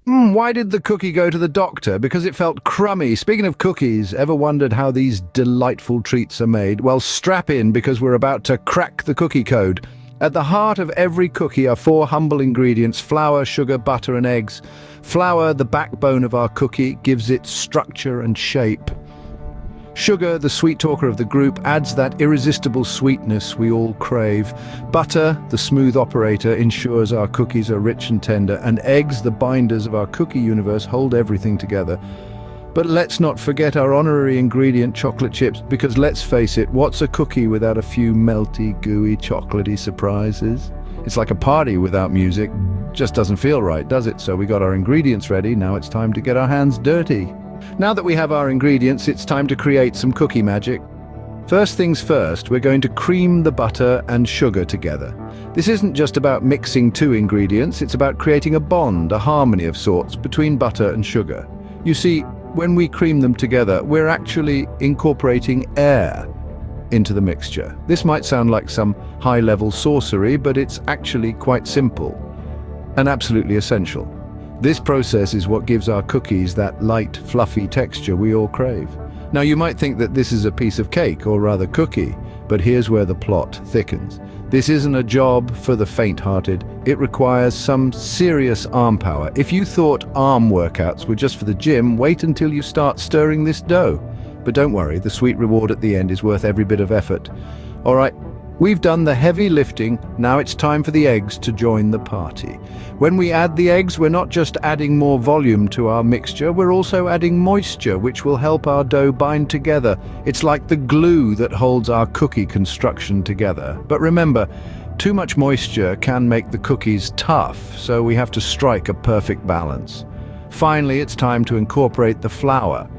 Why did the cookie go to the doctor? Because it felt crummy. Speaking of cookies, ever wondered how these delightful treats are made? Well, strap in because we're about to crack the cookie code. At the heart of every cookie are four humble ingredients: flour, sugar, butter, and eggs. Flour, the backbone of our cookie, gives it structure and shape. Sugar, the sweet talker of the group, adds that irresistible sweetness we all crave. Butter, the smooth operator, ensures our cookies are rich and tender. And eggs, the binders of our cookie universe, hold everything together. But let's not forget our honorary ingredient, chocolate chips, because let's face it, what's a cookie without a few melty, gooey, chocolatey surprises? It's like a party without music. Just doesn't feel right, does it? So we got our ingredients ready. Now it's time to get our hands dirty. Now that we have our ingredients, it's time to create some cookie magic. First things first, we're going to cream the butter and sugar together. This isn't just about mixing two ingredients, it's about creating a bond, a harmony of sorts, between butter and sugar. You see, when we cream them together, we're actually incorporating air into the mixture. This might sound like some high-level sorcery, but it's actually quite simple and absolutely essential. This process is what gives our cookies that light, fluffy texture we all crave. Now, you might think that this is a piece of cake, or rather cookie, but here's where the plot thickens. This isn't a job for the faint-hearted. It requires some serious arm power. If you thought arm workouts were just for the gym, wait until you start stirring this dough. But don't worry, the sweet reward at the end is worth every bit of effort. All right, we've done the heavy lifting. Now it's time for the eggs to join the party. When we add the eggs, we're not just adding more volume to our mixture, we're also adding moisture, which will help our dough bind together. It's like the glue that holds our cookie construction together. But remember, too much moisture can make the cookies tough, so we have to strike a perfect balance. Finally, it's time to incorporate the flour.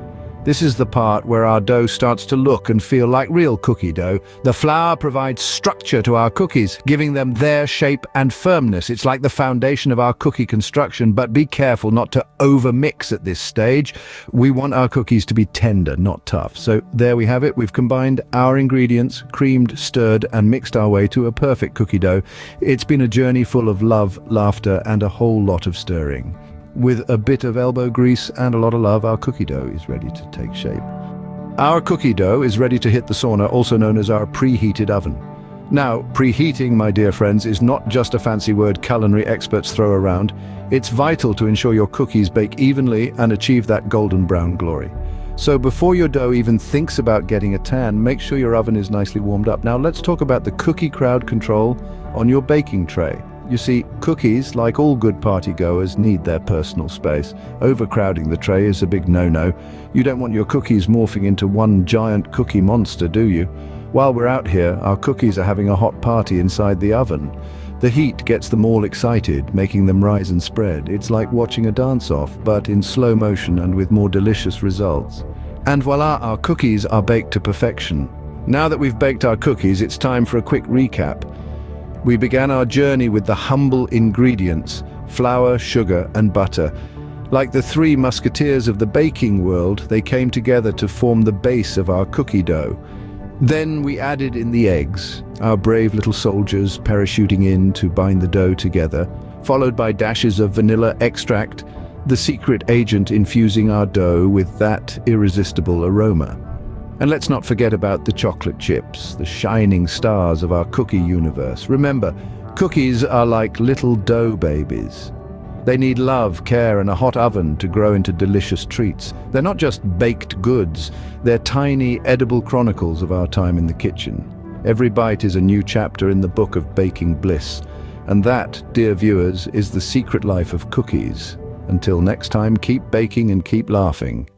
This is the part where our dough starts to look and feel like real cookie dough. The flour provides structure to our cookies, giving them their shape and firmness. It's like the foundation of our cookie construction, but be careful not to overmix at this stage. We want our cookies to be tender, not tough. So there we have it. We've combined our ingredients, creamed, stirred, and mixed our way to a perfect cookie dough. It's been a journey full of love, laughter, and a whole lot of stirring. With a bit of elbow grease and a lot of love, our cookie dough is ready to take shape. Our cookie dough is ready to hit the sauna, also known as our preheated oven. Now, preheating, my dear friends, is not just a fancy word culinary experts throw around. It's vital to ensure your cookies bake evenly and achieve that golden brown glory. So before your dough even thinks about getting a tan, make sure your oven is nicely warmed up. Now let's talk about the cookie crowd control on your baking tray. You see, cookies, like all good partygoers, need their personal space. Overcrowding the tray is a big no-no. You don't want your cookies morphing into one giant cookie monster, do you? While we're out here, our cookies are having a hot party inside the oven. The heat gets them all excited, making them rise and spread. It's like watching a dance-off, but in slow motion and with more delicious results. And voila, our cookies are baked to perfection. Now that we've baked our cookies, it's time for a quick recap. We began our journey with the humble ingredients: flour, sugar, and butter. Like the three musketeers of the baking world, they came together to form the base of our cookie dough. Then we added in the eggs, our brave little soldiers parachuting in to bind the dough together, followed by dashes of vanilla extract, the secret agent infusing our dough with that irresistible aroma. And let's not forget about the chocolate chips, the shining stars of our cookie universe. Remember, cookies are like little dough babies. They need love, care, and a hot oven to grow into delicious treats. They're not just baked goods, they're tiny, edible chronicles of our time in the kitchen. Every bite is a new chapter in the book of baking bliss. And that, dear viewers, is the secret life of cookies. Until next time, keep baking and keep laughing.